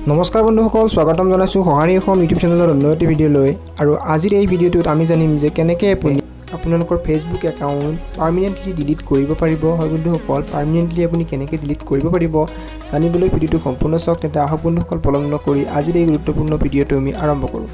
নমস্কাৰ বন্ধুসকল, স্বাগতম জনাইছোঁ সহাৰি অসম ইউটিউব চেনেলৰ অন্য এটি ভিডিঅ' লৈ। আৰু আজিৰ এই ভিডিঅ'টোত আমি জানিম যে কেনেকৈ আপুনি আপোনালোকৰ ফেচবুক একাউণ্ট পাৰ্মানেণ্টলি ডিলিট কৰিব পাৰিব। হয় বন্ধুসকল, পাৰ্মানেণ্টলি আপুনি কেনেকৈ ডিলিট কৰিব পাৰিব জানিবলৈ ভিডিঅ'টো সম্পূৰ্ণ চাওক। তেন্তে আহক বন্ধুসকল, পলম নকৰি আজিৰ এই গুৰুত্বপূৰ্ণ ভিডিঅ'টো আমি আৰম্ভ কৰোঁ।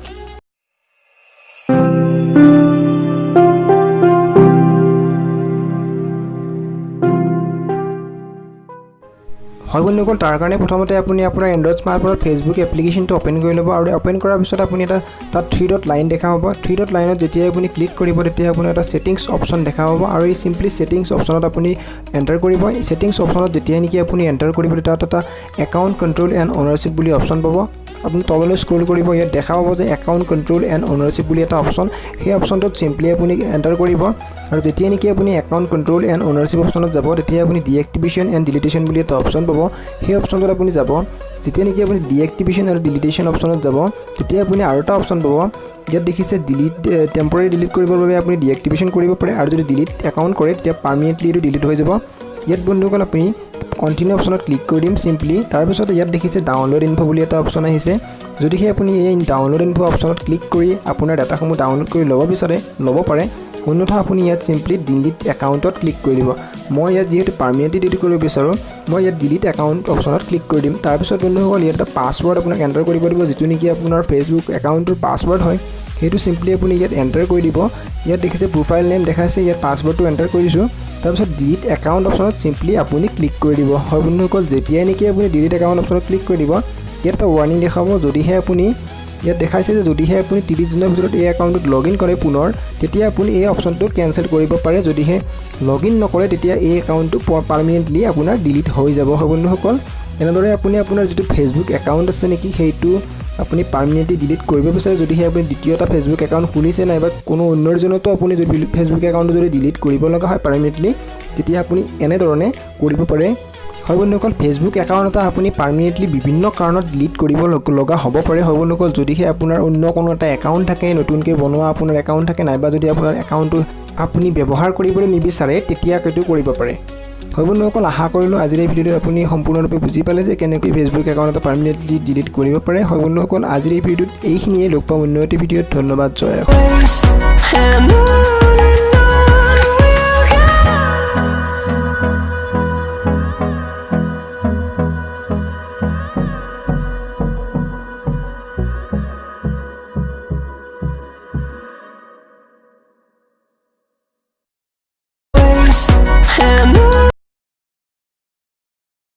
হয় বন্ধুসকল, তাৰ কাৰণে প্ৰথমতে আপুনি আপোনাৰ এণ্ড্ৰইড স্মাৰ্টফোনত ফেচবুক এপ্লিকেশ্যনটো অ'পেন কৰি ল'ব। আৰু অ'পেন কৰাৰ পিছত আপুনি তাত 3 ডট লাইন দেখা পাব। 3 ডট লাইনত যেতিয়া আপুনি ক্লিক কৰিব তেতিয়া আপোনাৰ এটা ছেটিংছ অপশ্যন দেখা পাব। আৰু এই চিম্পলি ছেটিংছ অপশ্যনত আপুনি এণ্টাৰ কৰিব। এই ছেটিংছ অপশ্যনত যেতিয়া নেকি আপুনি এণ্টাৰ কৰিব তাত এটা একাউণ্ট কণ্ট্ৰল এণ্ড অ'নাৰশ্বিপ বুলি অপশ্যন পাব। আপুনি তললৈ স্ক্ৰল কৰিব, ইয়াত দেখা পাব যে একাউণ্ট কণ্ট্ৰল এণ্ড অ'নাৰশ্বিপ বুলি এটা অপশ্যন। সেই অপশ্যনটোত চিম্পলি আপুনি এণ্টাৰ কৰিব। আৰু যেতিয়া নেকি আপুনি একাউণ্ট কণ্ট্ৰল এণ্ড অ'নাৰশ্বিপ অপশ্যনত যাব তেতিয়া আপুনি ডিএক্টিভেশ্যন এণ্ড ডিলিটেশ্যন বুলি এটা অপশ্যন পাব। সেই অপশ্যনটোত আপুনি যাব। যেতিয়া নেকি আপুনি ডিএক্টিভেশ্যন আৰু ডিলিটেশ্যন অপশ্যনত যাব তেতিয়া আপুনি আৰু এটা অপশ্যন পাব। ইয়াত দেখিছে টেম্পৰাৰী ডিলিট কৰিবৰ বাবে আপুনি ডিএক্টিভেশ্যন কৰিব পাৰে, আৰু যদি ডিলিট একাউণ্ট কৰে তেতিয়া পাৰ্মানেণ্টলি এইটো ডিলিট হৈ যাব। ইয়াত বন্ধুসকল আপুনি কণ্টিনিউ অপশ্যনত ক্লিক কৰি দিম চিম্পলি। তাৰপিছত ইয়াত দেখিছে ডাউনলোড ইনফো বুলি এটা অপশ্যন আহিছে। যদিহে আপুনি এই ডাউনলোড ইনফো অপশ্যনত ক্লিক কৰি আপোনাৰ ডাটাসমূহ ডাউনলোড কৰি ল'ব বিচাৰে ল'ব পাৰে, অন্যথা আপুনি ইয়াত চিম্পলি ডিলিট একাউণ্টত ক্লিক কৰি দিব। মই ইয়াত যিহেতু পাৰ্মানেণ্টলি ডিলিট কৰিব বিচাৰোঁ, মই ইয়াত ডিলিট একাউণ্ট অপশ্যনত ক্লিক কৰি দিম। তাৰপিছত বন্ধুসকল ইয়াত এটা পাছৱৰ্ড আপোনাক এণ্টাৰ কৰিব দিব, যিটো নেকি আপোনাৰ ফেচবুক একাউণ্টটোৰ পাছৱৰ্ড হয়। সেইটো চিম্পলি আপুনি ইয়াত এণ্টাৰ কৰি দিব। ইয়াত দেখিছে প্ৰফাইল নেম দেখাইছে, ইয়াত পাছৱৰ্ডটো এণ্টাৰ কৰিছোঁ। তাৰপিছত ডিলিট একাউণ্ট অপশ্যনত চিম্পলি আপুনি ক্লিক কৰি দিব। হয় বন্ধুসকল, যেতিয়াই নেকি আপুনি ডিলিট একাউণ্ট অপশ্যনত ক্লিক কৰি দিব ইয়াত এটা ৱাৰ্ণিং দেখাব। যদিহে আপুনি ইয়াত দেখাইছে যে যদিহে আপুনি 30 দিনৰ ভিতৰত এই একাউণ্টটোত লগ ইন কৰে পুনৰ, তেতিয়া আপুনি এই অপশ্যনটো কেঞ্চেল কৰিব পাৰে। যদিহে লগ ইন নকৰে তেতিয়া এই একাউণ্টটো পাৰ্মানেণ্টলি আপোনাৰ ডিলিট হৈ যাব। হয় বন্ধুসকল, এনেদৰে আপুনি আপোনাৰ যিটো ফেচবুক একাউণ্ট আছে নেকি সেইটো আপুনি পাৰ্মানেণ্টলি ডিলিট কৰিব বিচাৰে। যদিহে আপুনি দ্বিতীয় এটা ফেচবুক একাউণ্ট খুলিছে নাইবা কোনো অন্যজনতো আপুনি যদি ফেচবুক একাউণ্টটো যদি ডিলিট কৰিব লগা হয় পাৰ্মানেণ্টলি, তেতিয়া আপুনি এনেধৰণে কৰিব পাৰে। হয় বন্ধুসকল, ফেচবুক একাউণ্ট এটা আপুনি পাৰ্মানেণ্টলি বিভিন্ন কাৰণত ডিলিট কৰিব লগা হ'ব পাৰে। হয় বন্ধুসকল, যদিহে আপোনাৰ অন্য কোনো এটা একাউণ্ট থাকে, নতুনকৈ বনোৱা আপোনাৰ একাউণ্ট থাকে, নাইবা যদি আপোনাৰ একাউণ্টটো আপুনি ব্যৱহাৰ কৰিবলৈ নিবিচাৰে তেতিয়া সেইটো কৰিব পাৰে। হয় বন্ধুসকল, আশা কৰিলোঁ আজিৰ এই ভিডিঅ'টোত আপুনি সম্পূৰ্ণৰূপে বুজি পালে যে কেনেকৈ ফেচবুক একাউণ্ট এটা পাৰ্মানেণ্টলি ডিলিট কৰিব পাৰে। হয় বন্ধুসকল, আজিৰ এই ভিডিঅ'টোত এইখিনিয়ে। লগ পাম অন্য এটি ভিডিঅ'ত। ধন্যবাদ, জয় অসম।